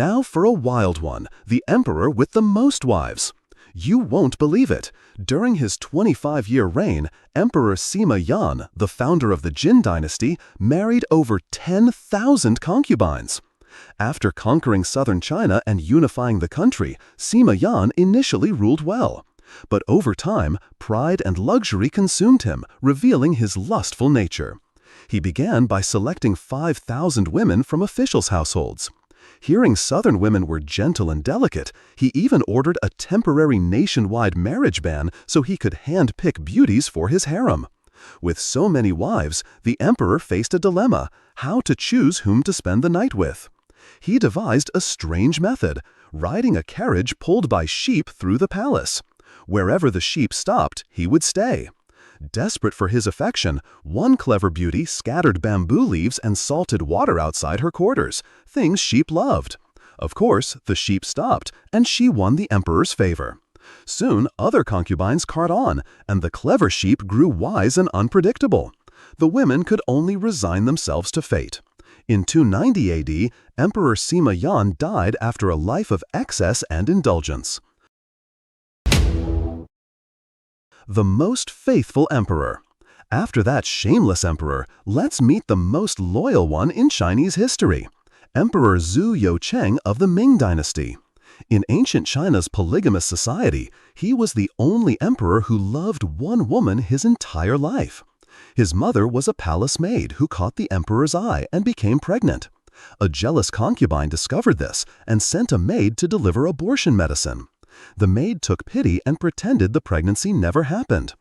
Now for a wild one, the emperor with the most wives. You won't believe it. During his 25-year reign, Emperor Sima Yan, the founder of the Jin dynasty, married over 10,000 concubines. After conquering southern China and unifying the country, Sima Yan initially ruled well. But over time, pride and luxury consumed him, revealing his lustful nature. He began by selecting 5,000 women from officials' households. Hearing southern women were gentle and delicate, he even ordered a temporary nationwide marriage ban so he could hand-pick beauties for his harem. With so many wives, the emperor faced a dilemma: how to choose whom to spend the night with. He devised a strange method, riding a carriage pulled by sheep through the palace. Wherever the sheep stopped, he would stay. Desperate for his affection, one clever beauty scattered bamboo leaves and salted water outside her quarters, things sheep loved. Of course, the sheep stopped, and she won the emperor's favor. Soon, other concubines caught on, and the clever sheep grew wise and unpredictable. The women could only resign themselves to fate. In 290 AD, Emperor Sima Yan died after a life of excess and indulgence. The most faithful emperor. After that shameless emperor, let's meet the most loyal one in Chinese history, Emperor Zhu Youcheng of the Ming dynasty. In ancient China's polygamous society, he was the only emperor who loved one woman his entire life. His mother was a palace maid who caught the emperor's eye and became pregnant. A jealous concubine discovered this and sent a maid to deliver abortion medicine. The maid took pity and pretended the pregnancy never happened.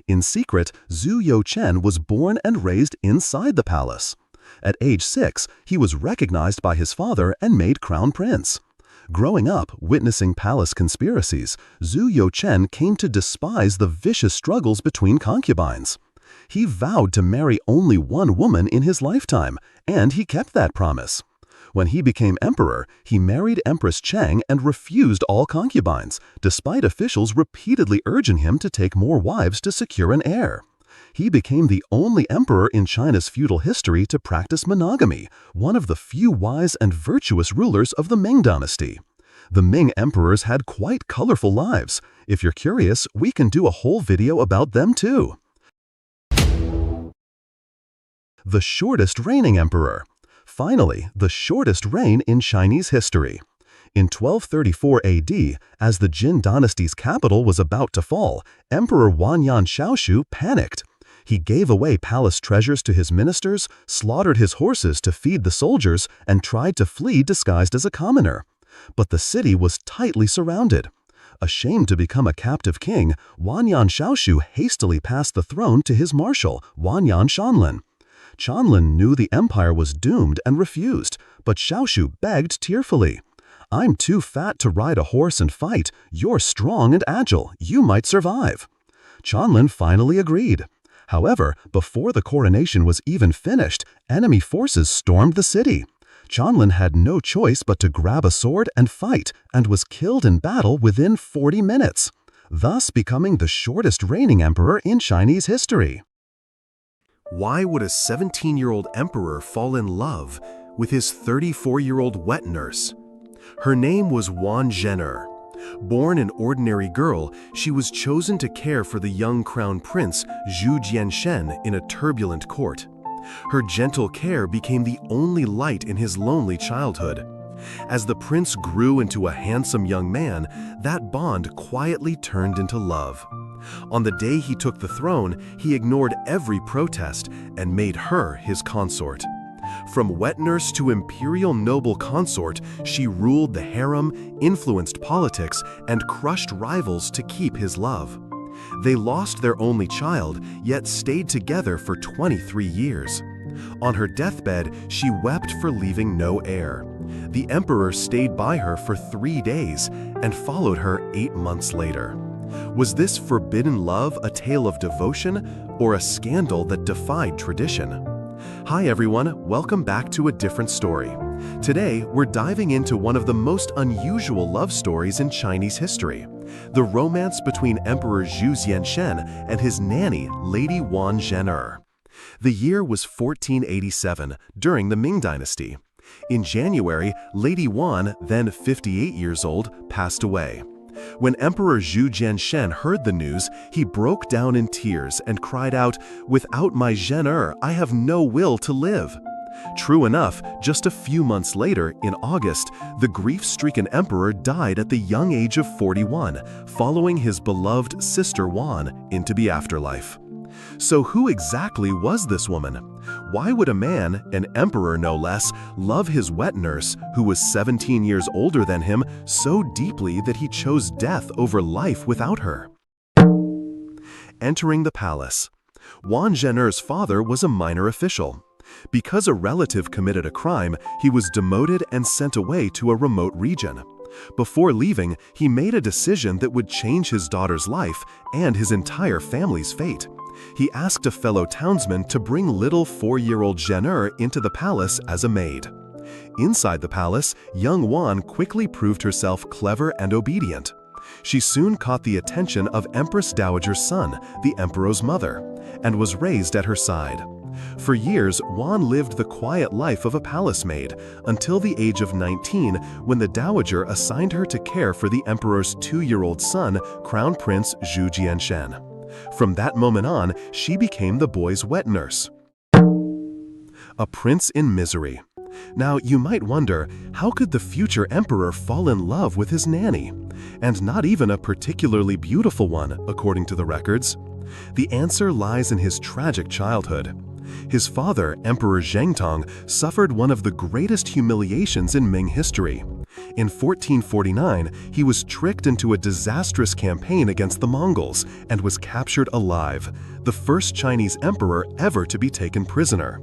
In secret, Zhu Youcheng was born and raised inside the palace. At age 6, he was recognized by his father and made crown prince. Growing up, witnessing palace conspiracies, Zhu Youcheng came to despise the vicious struggles between concubines. He vowed to marry only one woman in his lifetime, and he kept that promise. When he became emperor, he married Empress Chang and refused all concubines, despite officials repeatedly urging him to take more wives to secure an heir. He became the only emperor in China's feudal history to practice monogamy, one of the few wise and virtuous rulers of the Ming dynasty. The Ming emperors had quite colorful lives. If you're curious, we can do a whole video about them too. The shortest reigning emperor. Finally, the shortest reign in Chinese history. In 1234 AD, as the Jin dynasty's capital was about to fall, Emperor Wanyan Shaoshu panicked. He gave away palace treasures to his ministers, slaughtered his horses to feed the soldiers, and tried to flee disguised as a commoner. But the city was tightly surrounded. Ashamed to become a captive king, Wanyan Shaoshu hastily passed the throne to his marshal, Wanyan Shanlin. Shanlin knew the empire was doomed and refused, but Shaoshu begged tearfully. "I'm too fat to ride a horse and fight. You're strong and agile. You might survive." Shanlin finally agreed. However, before the coronation was even finished, enemy forces stormed the city. Shanlin had no choice but to grab a sword and fight, and was killed in battle within 40 minutes, thus becoming the shortest reigning emperor in Chinese history. Why would a 17-year-old emperor fall in love with his 34-year-old wet nurse? Her name was Wan Zhen'er. Born an ordinary girl, she was chosen to care for the young crown prince Zhu Jian Shen in a turbulent court. Her gentle care became the only light in his lonely childhood. As the prince grew into a handsome young man, that bond quietly turned into love. On the day he took the throne, he ignored every protest and made her his consort. From wet nurse to imperial noble consort, she ruled the harem, influenced politics, and crushed rivals to keep his love. They lost their only child, yet stayed together for 23 years. On her deathbed, she wept for leaving no heir. The emperor stayed by her for 3 days and followed her 8 months later. Was this forbidden love a tale of devotion or a scandal that defied tradition? Hi everyone, welcome back to a different story. Today, we're diving into one of the most unusual love stories in Chinese history, the romance between Emperor Zhu Jian Shen and his nanny, Lady Wan Zhen'er. The year was 1487, during the Ming dynasty. In January, Lady Wan, then 58 years old, passed away. When Emperor Zhu Jian Shen heard the news, he broke down in tears and cried out, "Without my Zhen I have no will to live." True enough, just a few months later, in August, the grief-stricken emperor died at the young age of 41, following his beloved sister Wan into the afterlife. So who exactly was this woman? Why would a man, an emperor no less, love his wet nurse, who was 17 years older than him, so deeply that he chose death over life without her? Entering the palace. Wan Zhener's father was a minor official. Because a relative committed a crime, he was demoted and sent away to a remote region. Before leaving, he made a decision that would change his daughter's life and his entire family's fate. He asked a fellow townsman to bring little 4-year-old Zhener into the palace as a maid. Inside the palace, young Wan quickly proved herself clever and obedient. She soon caught the attention of Empress Dowager's son, the emperor's mother, and was raised at her side. For years, Wan lived the quiet life of a palace maid until the age of 19, when the dowager assigned her to care for the emperor's 2-year-old son, Crown Prince Zhu Jian Shen. From that moment on, she became the boy's wet nurse. A prince in misery. Now, you might wonder, how could the future emperor fall in love with his nanny? And not even a particularly beautiful one, according to the records. The answer lies in his tragic childhood. His father, Emperor Zhengtong, suffered one of the greatest humiliations in Ming history. In 1449, he was tricked into a disastrous campaign against the Mongols and was captured alive, the first Chinese emperor ever to be taken prisoner.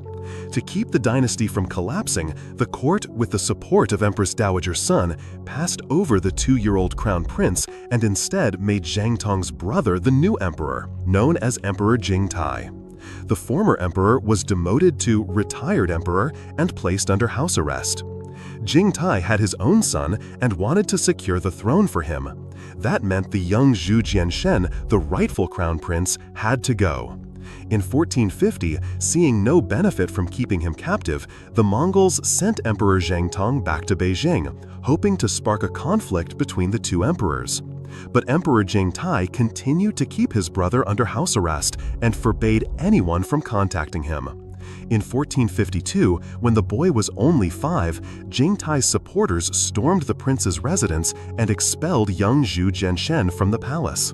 To keep the dynasty from collapsing, the court, with the support of Empress Dowager's son, passed over the 2-year-old crown prince and instead made Zhengtong's brother the new emperor, known as Emperor Jingtai. The former emperor was demoted to retired emperor and placed under house arrest. Jingtai had his own son and wanted to secure the throne for him. That meant the young Zhu Jian Shen, the rightful crown prince, had to go. In 1450, seeing no benefit from keeping him captive, the Mongols sent Emperor Zhengtong back to Beijing, hoping to spark a conflict between the two emperors. But Emperor Jingtai continued to keep his brother under house arrest and forbade anyone from contacting him. In 1452, when the boy was only 5, Jingtai's supporters stormed the prince's residence and expelled young Zhu Jian Shen from the palace.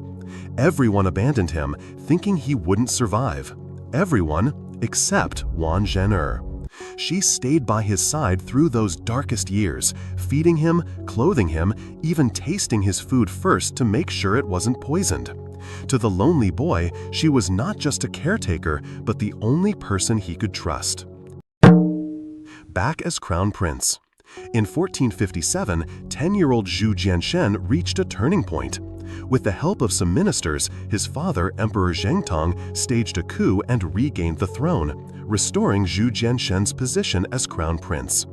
Everyone abandoned him, thinking he wouldn't survive. Everyone except Wan Zhener. She stayed by his side through those darkest years, feeding him, clothing him, even tasting his food first to make sure it wasn't poisoned. To the lonely boy, she was not just a caretaker, but the only person he could trust. Back as crown prince. In 1457, 10-year-old Zhu Jian Shen reached a turning point. With the help of some ministers, his father, Emperor Zhengtong, staged a coup and regained the throne, restoring Zhu Jian Shen's position as crown prince.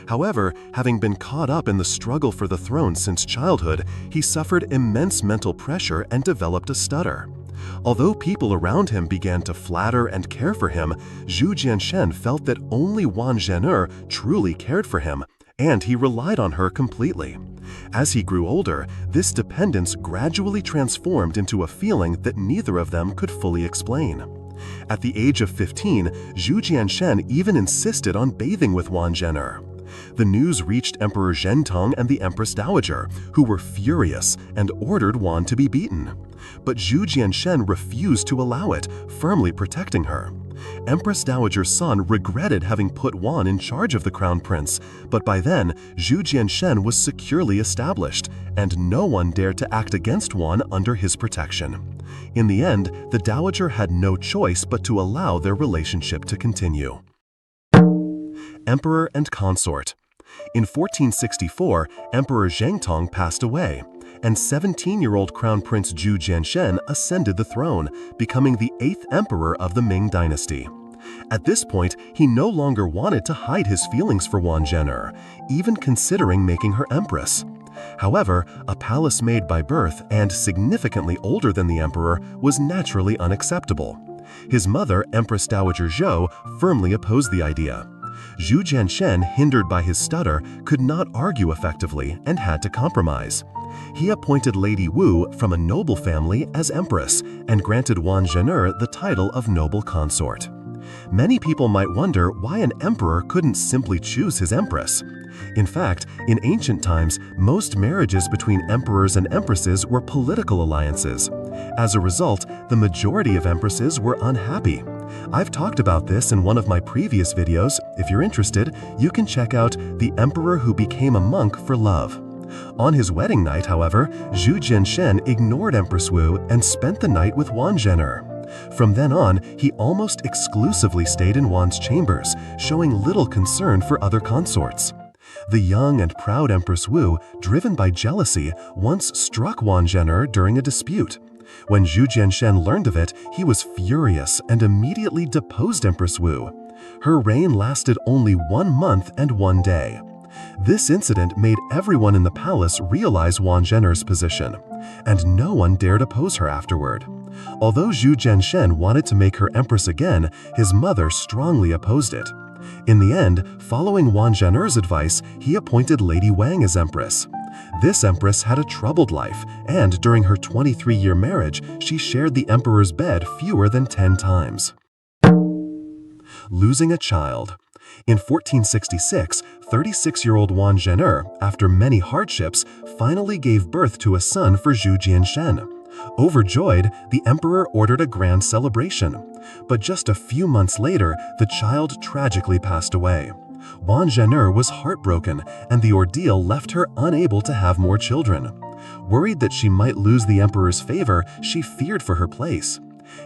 However, having been caught up in the struggle for the throne since childhood, he suffered immense mental pressure and developed a stutter. Although people around him began to flatter and care for him, Zhu Jian Shen felt that only Wan Zhener truly cared for him, and he relied on her completely. As he grew older, this dependence gradually transformed into a feeling that neither of them could fully explain. At the age of 15, Zhu Jian Shen even insisted on bathing with Wan Zhener. The news reached Emperor Zhengtong and the Empress Dowager, who were furious and ordered Wan to be beaten. But Zhu Jian Shen refused to allow it, firmly protecting her. Empress Dowager's son regretted having put Wan in charge of the crown prince, but by then, Zhu Jian Shen was securely established, and no one dared to act against Wan under his protection. In the end, the dowager had no choice but to allow their relationship to continue. Emperor and consort. In 1464, Emperor Zhengtong passed away, and 17-year-old Crown Prince Zhu Jian Shen ascended the throne, becoming the 8th emperor of the Ming dynasty. At this point, he no longer wanted to hide his feelings for Wan Zhener, even considering making her empress. However, a palace maid by birth and significantly older than the emperor was naturally unacceptable. His mother, Empress Dowager Zhou, firmly opposed the idea. Zhu Jian Shen, hindered by his stutter, could not argue effectively and had to compromise. He appointed Lady Wu from a noble family as empress and granted Wan Zhen'er the title of noble consort. Many people might wonder why an emperor couldn't simply choose his empress. In fact, in ancient times, most marriages between emperors and empresses were political alliances. As a result, the majority of empresses were unhappy. I've talked about this in one of my previous videos. If you're interested, you can check out The Emperor Who Became a Monk for Love. On his wedding night, however, Zhu Jian Shen ignored Empress Wu and spent the night with Wan Zhen'er. From then on, he almost exclusively stayed in Wan's chambers, showing little concern for other consorts. The young and proud Empress Wu, driven by jealousy, once struck Wan Zhen'er during a dispute. When Zhu Jian Shen learned of it, he was furious and immediately deposed Empress Wu. Her reign lasted only 1 month and 1 day. This incident made everyone in the palace realize Wan Zhen'er's position, and no one dared oppose her afterward. Although Zhu Jian Shen wanted to make her empress again, his mother strongly opposed it. In the end, following Wan Zhen'er's advice, he appointed Lady Wang as empress. This empress had a troubled life, and during her 23-year marriage, she shared the emperor's bed fewer than 10 times. Losing a child. In 1466, 36-year-old Wan Zhen'er, after many hardships, finally gave birth to a son for Zhu Jian Shen. Overjoyed, the emperor ordered a grand celebration. But just a few months later, the child tragically passed away. Wan Zhen'er was heartbroken, and the ordeal left her unable to have more children. Worried that she might lose the emperor's favor, she feared for her place.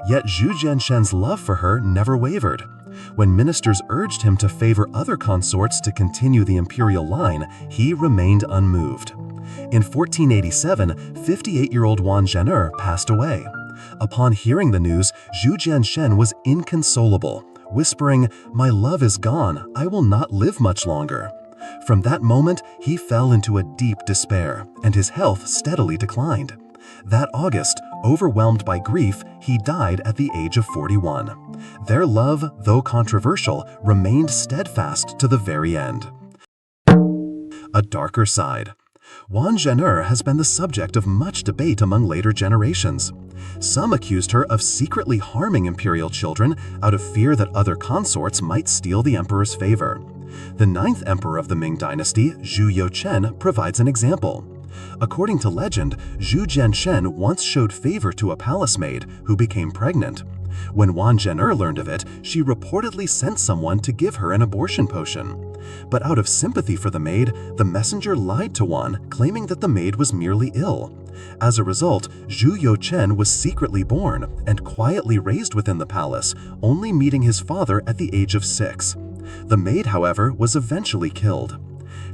Yet Zhu Jian Shen's love for her never wavered. When ministers urged him to favor other consorts to continue the imperial line, he remained unmoved. In 1487, 58-year-old Wan Zhen'er passed away. Upon hearing the news, Zhu Jian Shen was inconsolable, whispering, "My love is gone, I will not live much longer." From that moment, he fell into a deep despair, and his health steadily declined. That August, overwhelmed by grief, he died at the age of 41. Their love, though controversial, remained steadfast to the very end. A darker side. Wan Zhen'er has been the subject of much debate among later generations. Some accused her of secretly harming imperial children out of fear that other consorts might steal the emperor's favor. The 9th emperor of the Ming dynasty, Zhu Youcheng, provides an example. According to legend, Zhu Jian Shen once showed favor to a palace maid who became pregnant. When Wan Zhen'er learned of it, she reportedly sent someone to give her an abortion potion. But out of sympathy for the maid, the messenger lied to Wan, claiming that the maid was merely ill. As a result, Zhu Youcheng was secretly born and quietly raised within the palace, only meeting his father at the age of 6. The maid, however, was eventually killed.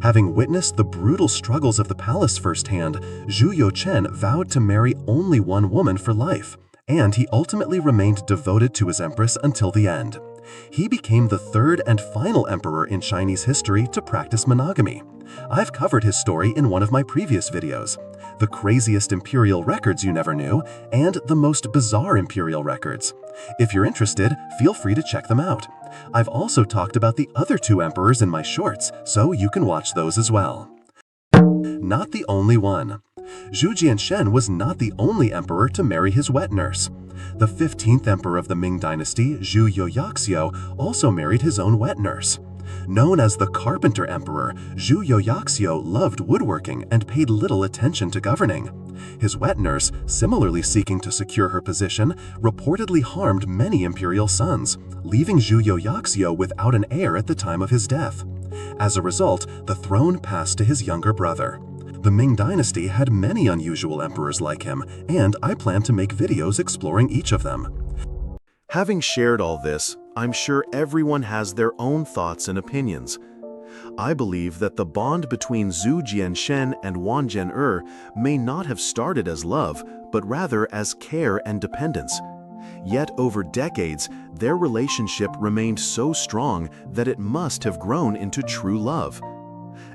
Having witnessed the brutal struggles of the palace firsthand, Zhu Youcheng vowed to marry only one woman for life, and he ultimately remained devoted to his empress until the end. He became the 3rd and final emperor in Chinese history to practice monogamy. I've covered his story in one of my previous videos: the craziest imperial records you never knew, and the most bizarre imperial records. If you're interested, feel free to check them out. I've also talked about the other 2 emperors in my shorts, so you can watch those as well. Not the only one. Zhu Jian Shen was not the only emperor to marry his wet nurse. The 15th emperor of the Ming dynasty, Zhu Youcheng, also married his own wet nurse. Known as the Carpenter Emperor, Zhu Youcheng loved woodworking and paid little attention to governing. His wet nurse, similarly seeking to secure her position, reportedly harmed many imperial sons, leaving Zhu Youcheng without an heir at the time of his death. As a result, the throne passed to his younger brother. The Ming dynasty had many unusual emperors like him, and I plan to make videos exploring each of them. Having shared all this, I'm sure everyone has their own thoughts and opinions. I believe that the bond between Zhu Jian Shen and Wan Zhen'er may not have started as love, but rather as care and dependence. Yet over decades, their relationship remained so strong that it must have grown into true love.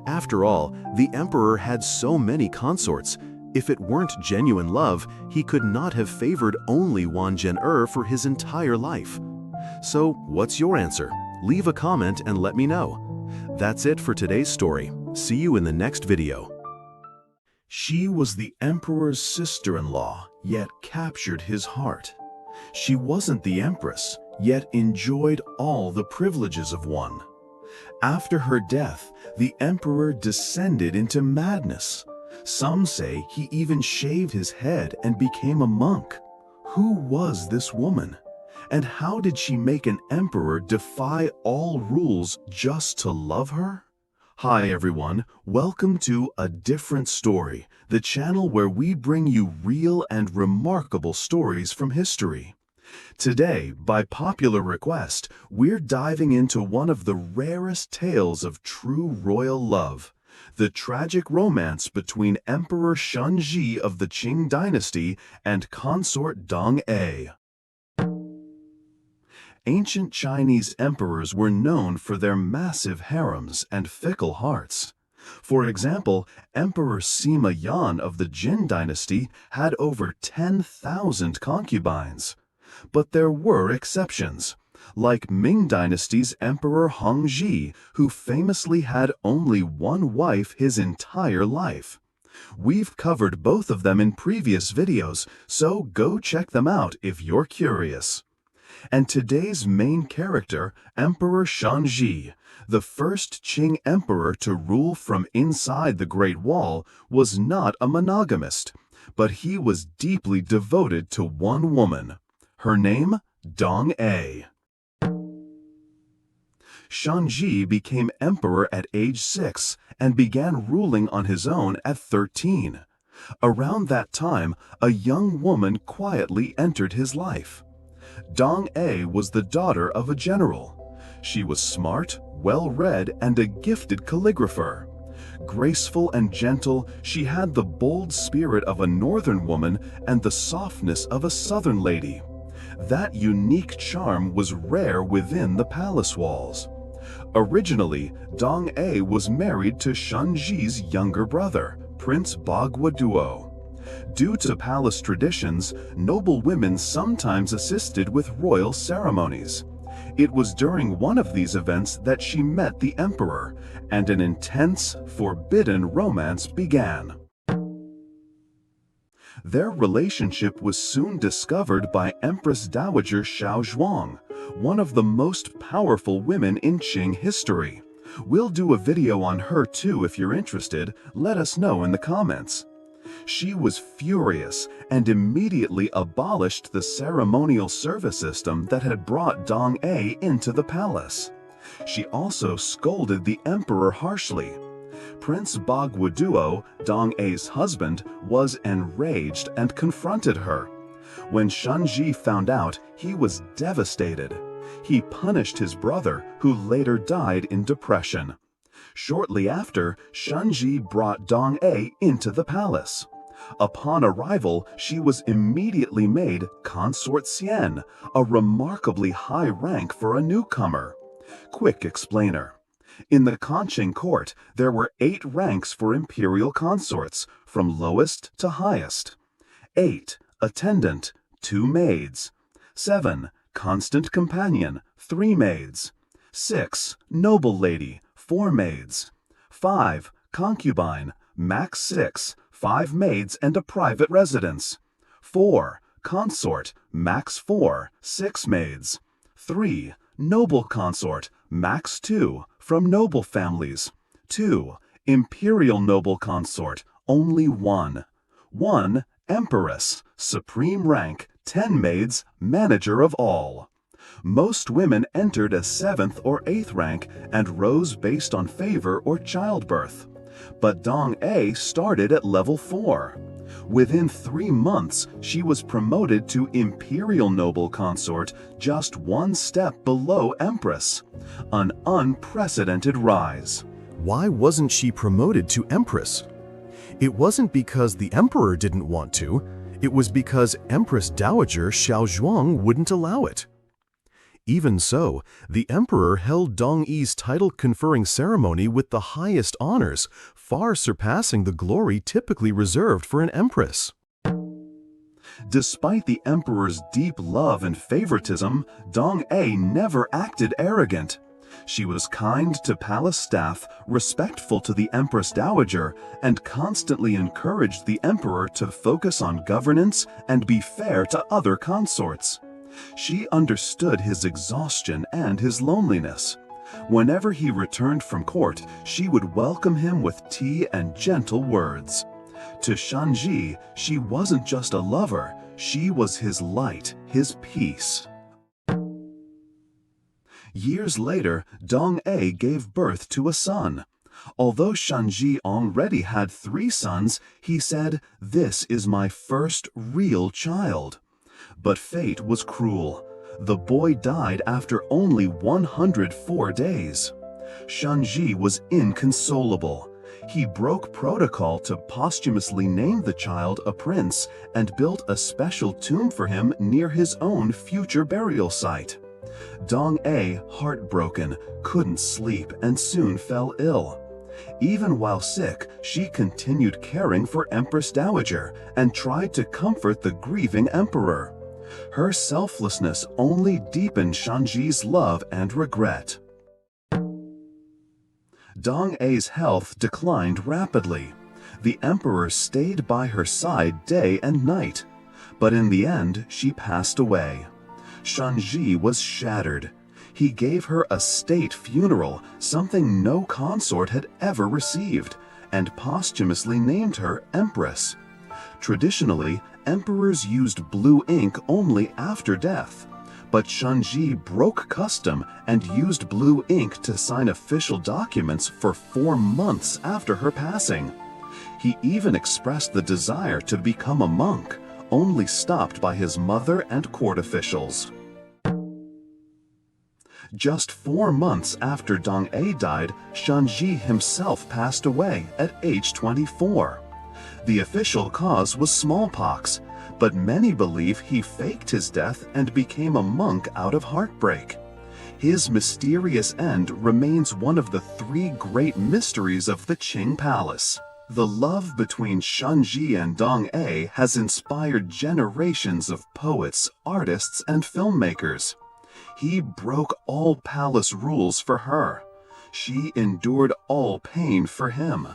After all, the emperor had so many consorts. If it weren't genuine love, he could not have favored only Wan Zhen'er for his entire life. So, what's your answer? Leave a comment and let me know. That's it for today's story. See you in the next video. She was the emperor's sister-in-law, yet captured his heart. She wasn't the empress, yet enjoyed all the privileges of one. After her death, the emperor descended into madness. Some say he even shaved his head and became a monk. Who was this woman? And how did she make an emperor defy all rules just to love her? Hi everyone, welcome to A Different Story, the channel where we bring you real and remarkable stories from history. Today, by popular request, we're diving into one of the rarest tales of true royal love, the tragic romance between Emperor Shunzhi of the Qing dynasty and consort Dong-A. Ancient Chinese emperors were known for their massive harems and fickle hearts. For example, Emperor Sima Yan of the Jin dynasty had over 10,000 concubines. But there were exceptions, like Ming dynasty's Emperor Hongzhi, who famously had only one wife his entire life. We've covered both of them in previous videos, so go check them out if you're curious. And today's main character, Emperor Shunzhi, the first Qing emperor to rule from inside the Great Wall, was not a monogamist, but he was deeply devoted to one woman. Her name, Dong-A. Shunzhi became emperor at age 6 and began ruling on his own at 13. Around that time, a young woman quietly entered his life. Dong-A was the daughter of a general. She was smart, well-read, and a gifted calligrapher. Graceful and gentle, she had the bold spirit of a northern woman and the softness of a southern lady. That unique charm was rare within the palace walls. Originally, Dong-A was married to Shunzhi's younger brother, Prince Bagua. Due to palace traditions, noble women sometimes assisted with royal ceremonies. It was during one of these events that she met the emperor, and an intense, forbidden romance began. Their relationship was soon discovered by Empress Dowager Xiaozhuang, one of the most powerful women in Qing history. We'll do a video on her too if you're interested. Let us know in the comments. She was furious and immediately abolished the ceremonial service system that had brought Dong-A into the palace. She also scolded the emperor harshly. Prince Bagua, Dong-A's husband, was enraged and confronted her. When Shunzhi found out, he was devastated. He punished his brother, who later died in depression. Shortly after, Shunzhi brought Dong-A into the palace. Upon arrival, she was immediately made consort Xian, a remarkably high rank for a newcomer. Quick explainer. In the Qing court, there were 8 ranks for imperial consorts, from lowest to highest. 8. Attendant, 2 maids. 7. Constant companion, 3 maids. 6. Noble lady, 4 maids. 5. Concubine, max 6, 5 maids and a private residence. 4. Consort, max 4, 6 maids. 3. Noble consort, max 2, from noble families. 2. Imperial noble consort, only 1. 1. Empress, supreme rank, 10 maids, manager of all. Most women entered as 7th or 8th rank and rose based on favor or childbirth. But Dong-A started at level 4. Within 3 months, she was promoted to Imperial Noble Consort, just 1 step below Empress. An unprecedented rise. Why wasn't she promoted to Empress? It wasn't because the Emperor didn't want to, it was because Empress Dowager Xiaozhuang wouldn't allow it. Even so, the Emperor held Dong-E's title-conferring ceremony with the highest honors, far surpassing the glory typically reserved for an empress. Despite the Emperor's deep love and favoritism, Dong-A never acted arrogant. She was kind to palace staff, respectful to the Empress Dowager, and constantly encouraged the emperor to focus on governance and be fair to other consorts. She understood his exhaustion and his loneliness. Whenever he returned from court, she would welcome him with tea and gentle words. To Shunzhi, she wasn't just a lover, she was his light, his peace. Years later, Dong-A gave birth to a son. Although Shunzhi already had 3 sons, he said, "This is my first real child." But fate was cruel. The boy died after only 104 days. Shunzhi was inconsolable. He broke protocol to posthumously name the child a prince and built a special tomb for him near his own future burial site. Dong-A, heartbroken, couldn't sleep and soon fell ill. Even while sick, she continued caring for Empress Dowager and tried to comfort the grieving emperor. Her selflessness only deepened Shunzhi's love and regret. Dong-A's health declined rapidly. The emperor stayed by her side day and night, but in the end she passed away. Shunzhi was shattered. He gave her a state funeral, something no consort had ever received, and posthumously named her empress. Traditionally, emperors used blue ink only after death, but Shunzhi broke custom and used blue ink to sign official documents for 4 months after her passing. He even expressed the desire to become a monk, only stopped by his mother and court officials. Just 4 months after Dong-A died, Shunzhi himself passed away at age 24. The official cause was smallpox, but many believe he faked his death and became a monk out of heartbreak. His mysterious end remains one of the 3 great mysteries of the Qing palace. The love between Shunzhi and Dong-A has inspired generations of poets, artists, and filmmakers. He broke all palace rules for her. She endured all pain for him.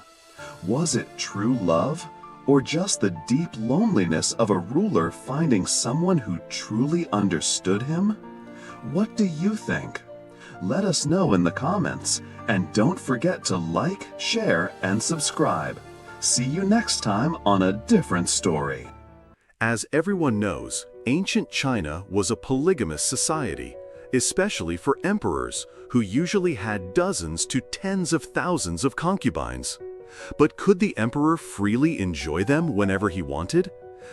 Was it true love, or just the deep loneliness of a ruler finding someone who truly understood him? What do you think? Let us know in the comments, and don't forget to like, share, and subscribe. See you next time on a different story. As everyone knows, ancient China was a polygamous society, especially for emperors, who usually had dozens to tens of thousands of concubines. But could the emperor freely enjoy them whenever he wanted?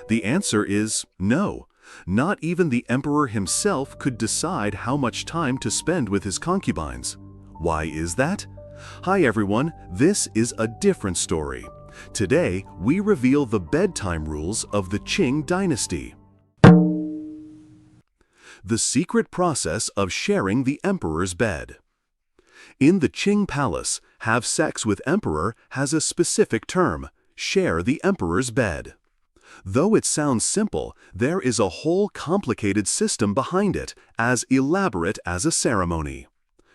The answer is no. Not even the emperor himself could decide how much time to spend with his concubines. Why is that? Hi everyone, this is a different story. Today, we reveal the bedtime rules of the Qing dynasty. The secret process of sharing the emperor's bed. In the Qing palace, have sex with emperor has a specific term: share the emperor's bed. Though it sounds simple, there is a whole complicated system behind it, as elaborate as a ceremony.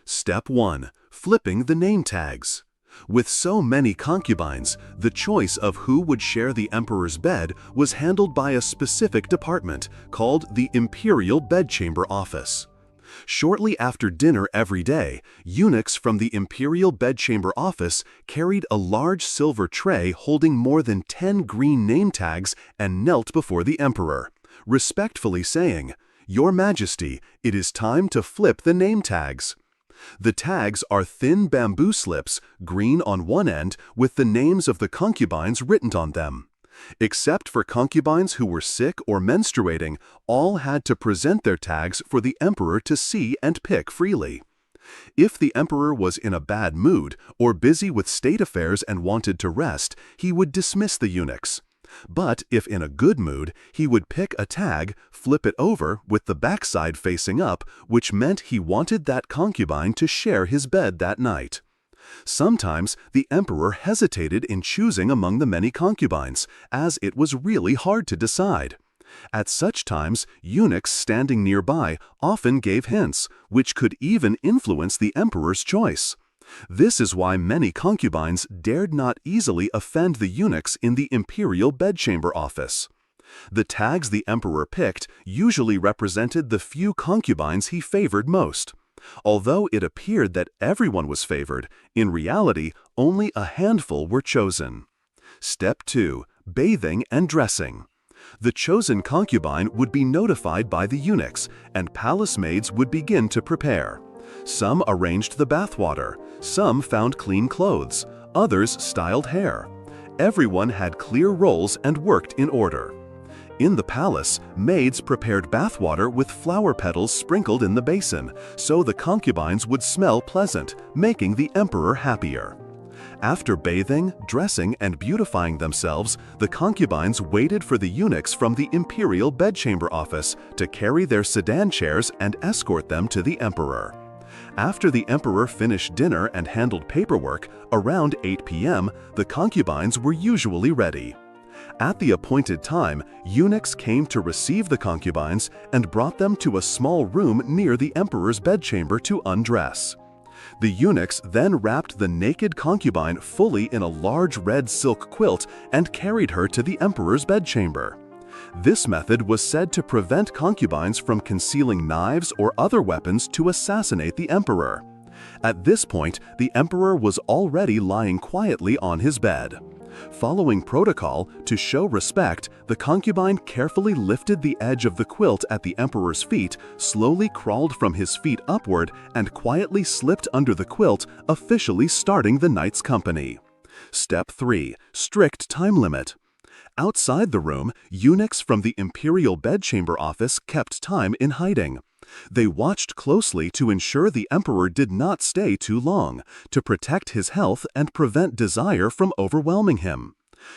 Step 1. Flipping the name tags. With so many concubines, the choice of who would share the emperor's bed was handled by a specific department called the Imperial Bedchamber Office. Shortly after dinner every day, eunuchs from the Imperial Bedchamber Office carried a large silver tray holding more than 10 green name tags and knelt before the emperor, respectfully saying, "Your Majesty, it is time to flip the name tags." The tags are thin bamboo slips, green on one end, with the names of the concubines written on them. Except for concubines who were sick or menstruating, all had to present their tags for the emperor to see and pick freely. If the emperor was in a bad mood or busy with state affairs and wanted to rest, he would dismiss the eunuchs. But if in a good mood, he would pick a tag, flip it over with the backside facing up, which meant he wanted that concubine to share his bed that night. Sometimes the emperor hesitated in choosing among the many concubines, as it was really hard to decide. At such times, eunuchs standing nearby often gave hints, which could even influence the emperor's choice. This is why many concubines dared not easily offend the eunuchs in the imperial bedchamber office. The tags the emperor picked usually represented the few concubines he favored most. Although it appeared that everyone was favored, in reality, only a handful were chosen. Step 2. Bathing and dressing. The chosen concubine would be notified by the eunuchs, and palace maids would begin to prepare. Some arranged the bathwater, some found clean clothes, others styled hair. Everyone had clear roles and worked in order. In the palace, maids prepared bathwater with flower petals sprinkled in the basin, so the concubines would smell pleasant, making the emperor happier. After bathing, dressing, and beautifying themselves, the concubines waited for the eunuchs from the imperial bedchamber office to carry their sedan chairs and escort them to the emperor. After the emperor finished dinner and handled paperwork, around 8 p.m., the concubines were usually ready. At the appointed time, eunuchs came to receive the concubines and brought them to a small room near the emperor's bedchamber to undress. The eunuchs then wrapped the naked concubine fully in a large red silk quilt and carried her to the emperor's bedchamber. This method was said to prevent concubines from concealing knives or other weapons to assassinate the emperor. At this point, the emperor was already lying quietly on his bed. Following protocol, to show respect, the concubine carefully lifted the edge of the quilt at the emperor's feet, slowly crawled from his feet upward, and quietly slipped under the quilt, officially starting the night's company. Step 3. Strict time limit. Outside the room, eunuchs from the imperial bedchamber office kept time in hiding. They watched closely to ensure the emperor did not stay too long, to protect his health and prevent desire from overwhelming him.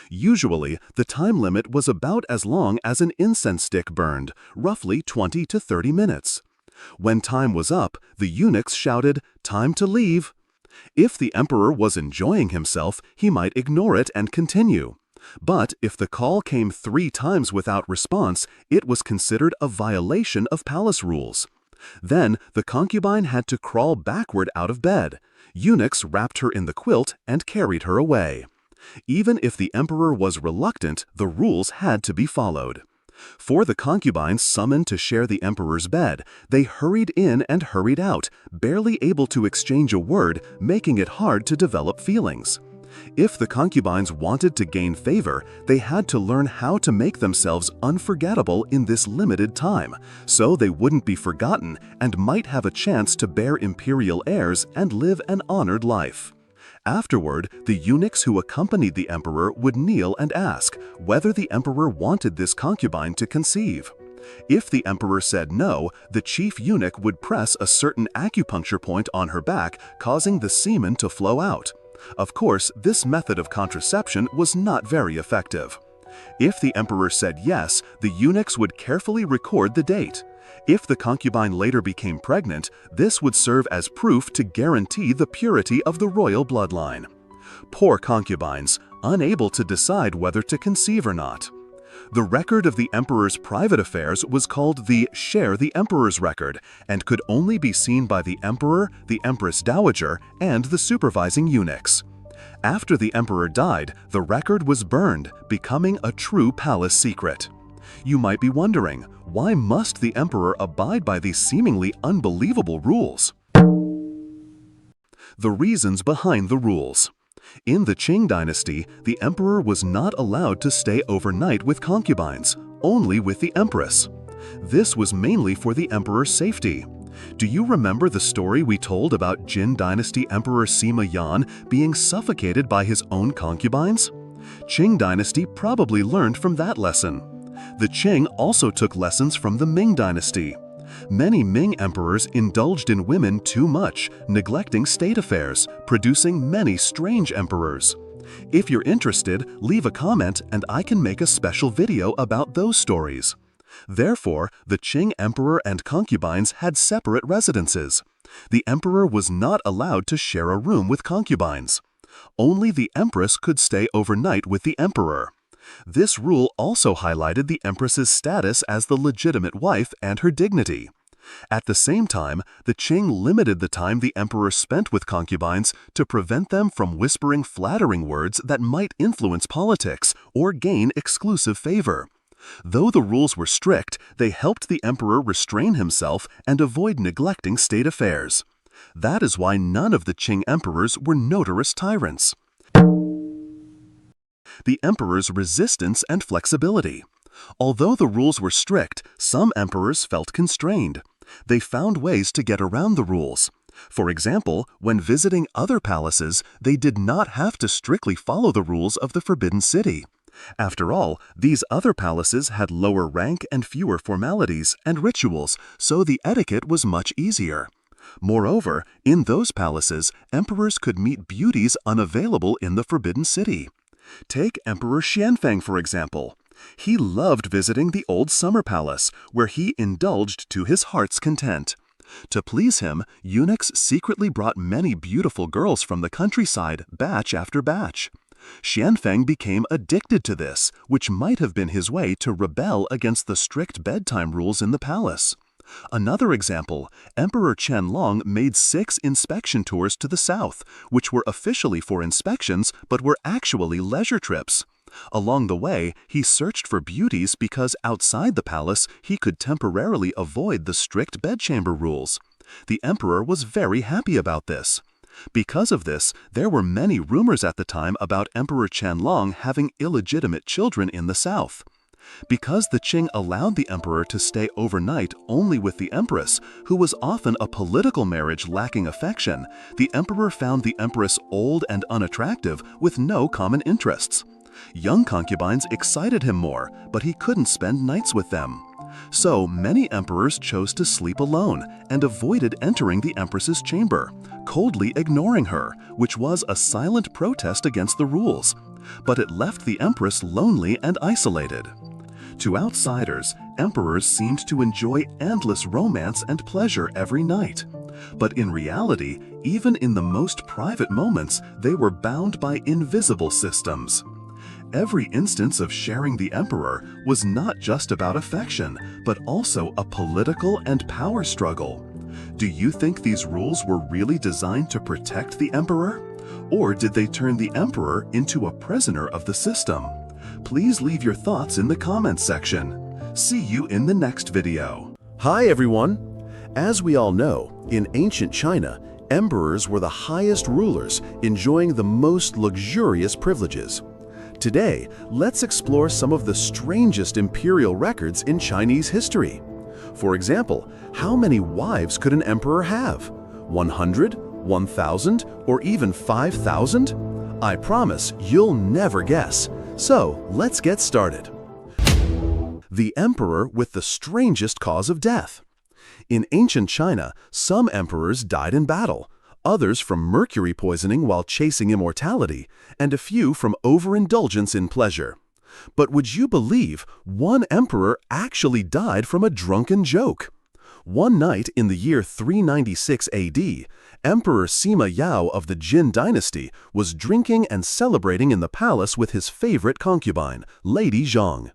Usually, the time limit was about as long as an incense stick burned, roughly 20 to 30 minutes. When time was up, the eunuchs shouted, "Time to leave." If the emperor was enjoying himself, he might ignore it and continue. But if the call came 3 times without response, it was considered a violation of palace rules. Then the concubine had to crawl backward out of bed. Eunuchs wrapped her in the quilt and carried her away. Even if the emperor was reluctant, the rules had to be followed. For the concubines summoned to share the emperor's bed, they hurried in and hurried out, barely able to exchange a word, making it hard to develop feelings. If the concubines wanted to gain favor, they had to learn how to make themselves unforgettable in this limited time, so they wouldn't be forgotten and might have a chance to bear imperial heirs and live an honored life. Afterward, the eunuchs who accompanied the emperor would kneel and ask whether the emperor wanted this concubine to conceive. If the emperor said no, the chief eunuch would press a certain acupuncture point on her back, causing the semen to flow out. Of course, this method of contraception was not very effective. If the emperor said yes, the eunuchs would carefully record the date. If the concubine later became pregnant, this would serve as proof to guarantee the purity of the royal bloodline. Poor concubines, unable to decide whether to conceive or not. The record of the emperor's private affairs was called the Share the Emperor's Record and could only be seen by the emperor, the empress dowager, and the supervising eunuchs. After the emperor died, the record was burned, becoming a true palace secret. You might be wondering, why must the emperor abide by these seemingly unbelievable rules? The reasons behind the rules. In the Qing dynasty, the emperor was not allowed to stay overnight with concubines, only with the empress. This was mainly for the emperor's safety. Do you remember the story we told about Jin dynasty Emperor Sima Yan being suffocated by his own concubines? Qing dynasty probably learned from that lesson. The Qing also took lessons from the Ming dynasty. Many Ming emperors indulged in women too much, neglecting state affairs, producing many strange emperors. If you're interested, leave a comment and I can make a special video about those stories. Therefore, the Qing emperor and concubines had separate residences. The emperor was not allowed to share a room with concubines. Only the empress could stay overnight with the emperor. This rule also highlighted the empress's status as the legitimate wife and her dignity. At the same time, the Qing limited the time the emperor spent with concubines to prevent them from whispering flattering words that might influence politics or gain exclusive favor. Though the rules were strict, they helped the emperor restrain himself and avoid neglecting state affairs. That is why none of the Qing emperors were notorious tyrants. The emperor's resistance and flexibility. Although the rules were strict, some emperors felt constrained. They found ways to get around the rules. For example, when visiting other palaces, they did not have to strictly follow the rules of the Forbidden City. After all, these other palaces had lower rank and fewer formalities and rituals, so the etiquette was much easier. Moreover, in those palaces, emperors could meet beauties unavailable in the Forbidden City. Take Emperor Xianfeng, for example. He loved visiting the old summer palace, where he indulged to his heart's content. To please him, eunuchs secretly brought many beautiful girls from the countryside, batch after batch. Xianfeng became addicted to this, which might have been his way to rebel against the strict bedtime rules in the palace. Another example, Emperor Qianlong made 6 inspection tours to the south, which were officially for inspections but were actually leisure trips. Along the way, he searched for beauties because outside the palace he could temporarily avoid the strict bedchamber rules. The emperor was very happy about this. Because of this, there were many rumors at the time about Emperor Qianlong having illegitimate children in the south. Because the Qing allowed the emperor to stay overnight only with the empress, who was often a political marriage lacking affection, the emperor found the empress old and unattractive with no common interests. Young concubines excited him more, but he couldn't spend nights with them. So many emperors chose to sleep alone and avoided entering the empress's chamber, coldly ignoring her, which was a silent protest against the rules. But it left the empress lonely and isolated. To outsiders, emperors seemed to enjoy endless romance and pleasure every night. But in reality, even in the most private moments, they were bound by invisible systems. Every instance of sharing the emperor was not just about affection, but also a political and power struggle. Do you think these rules were really designed to protect the emperor? Or did they turn the emperor into a prisoner of the system? Please leave your thoughts in the comments section. See you in the next video. Hi everyone! As we all know, in ancient China, emperors were the highest rulers, enjoying the most luxurious privileges. Today, let's explore some of the strangest imperial records in Chinese history. For example, how many wives could an emperor have? 100, 1,000, or even 5,000? I promise you'll never guess. So, let's get started. The emperor with the strangest cause of death. In ancient China, some emperors died in battle, others from mercury poisoning while chasing immortality, and a few from overindulgence in pleasure. But would you believe one emperor actually died from a drunken joke? One night in the year 396 AD, Emperor Sima Yan of the Jin dynasty was drinking and celebrating in the palace with his favorite concubine, Lady Zhang.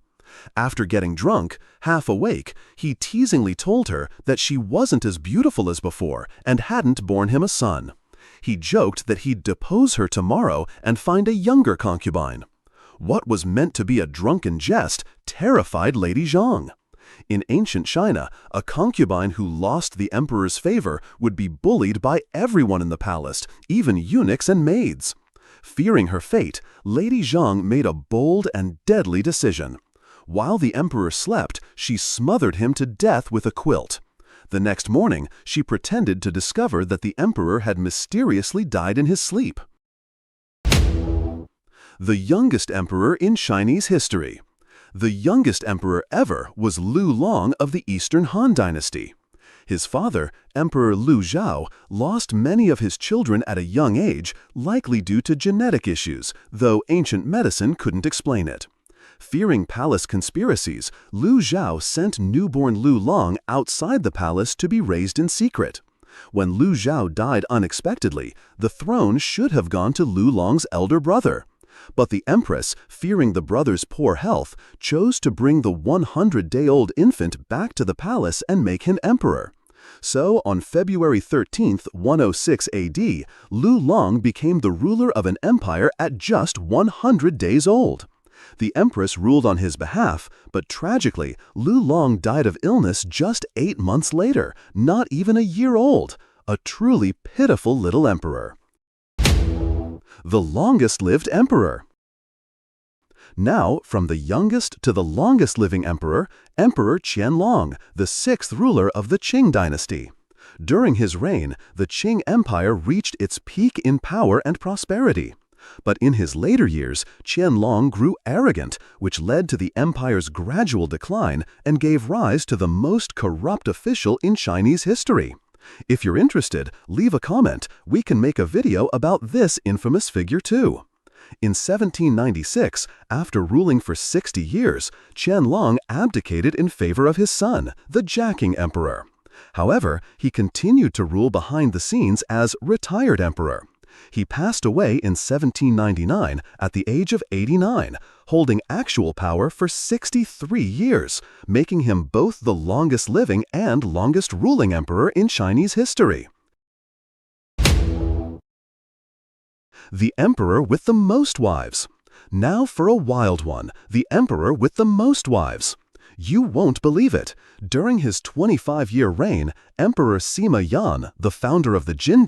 After getting drunk, half awake, he teasingly told her that she wasn't as beautiful as before and hadn't borne him a son. He joked that he'd depose her tomorrow and find a younger concubine. What was meant to be a drunken jest terrified Lady Zhang. In ancient China, a concubine who lost the emperor's favor would be bullied by everyone in the palace, even eunuchs and maids. Fearing her fate, Lady Zhang made a bold and deadly decision. While the emperor slept, she smothered him to death with a quilt. The next morning, she pretended to discover that the emperor had mysteriously died in his sleep. The youngest emperor in Chinese history. The youngest emperor ever was Lu Long of the Eastern Han Dynasty. His father, Emperor Lu Zhao, lost many of his children at a young age, likely due to genetic issues, though ancient medicine couldn't explain it. Fearing palace conspiracies, Lu Zhao sent newborn Lu Long outside the palace to be raised in secret. When Lu Zhao died unexpectedly, the throne should have gone to Lu Long's elder brother. But the empress, fearing the brothers' poor health, chose to bring the 100-day-old infant back to the palace and make him emperor. So, on February 13, 106 AD, Lu Long became the ruler of an empire at just 100 days old. The empress ruled on his behalf, but tragically, Lu Long died of illness just 8 months later, not even a year old. A truly pitiful little emperor. The longest-lived emperor. Now, from the youngest to the longest-living emperor, Emperor Qianlong, the 6th ruler of the Qing dynasty. During his reign, the Qing Empire reached its peak in power and prosperity. But in his later years, Qianlong grew arrogant, which led to the empire's gradual decline and gave rise to the most corrupt official in Chinese history. If you're interested, leave a comment. We can make a video about this infamous figure too. In 1796, after ruling for 60 years, Qianlong abdicated in favor of his son, the Jacking Emperor. However, he continued to rule behind the scenes as retired emperor. He passed away in 1799 at the age of 89, holding actual power for 63 years, making him both the longest living and longest ruling emperor in Chinese history. The emperor with the most wives. Now for a wild one, the emperor with the most wives. You won't believe it. During his 25-year reign, Emperor Sima Yan, the founder of the Jin dynasty,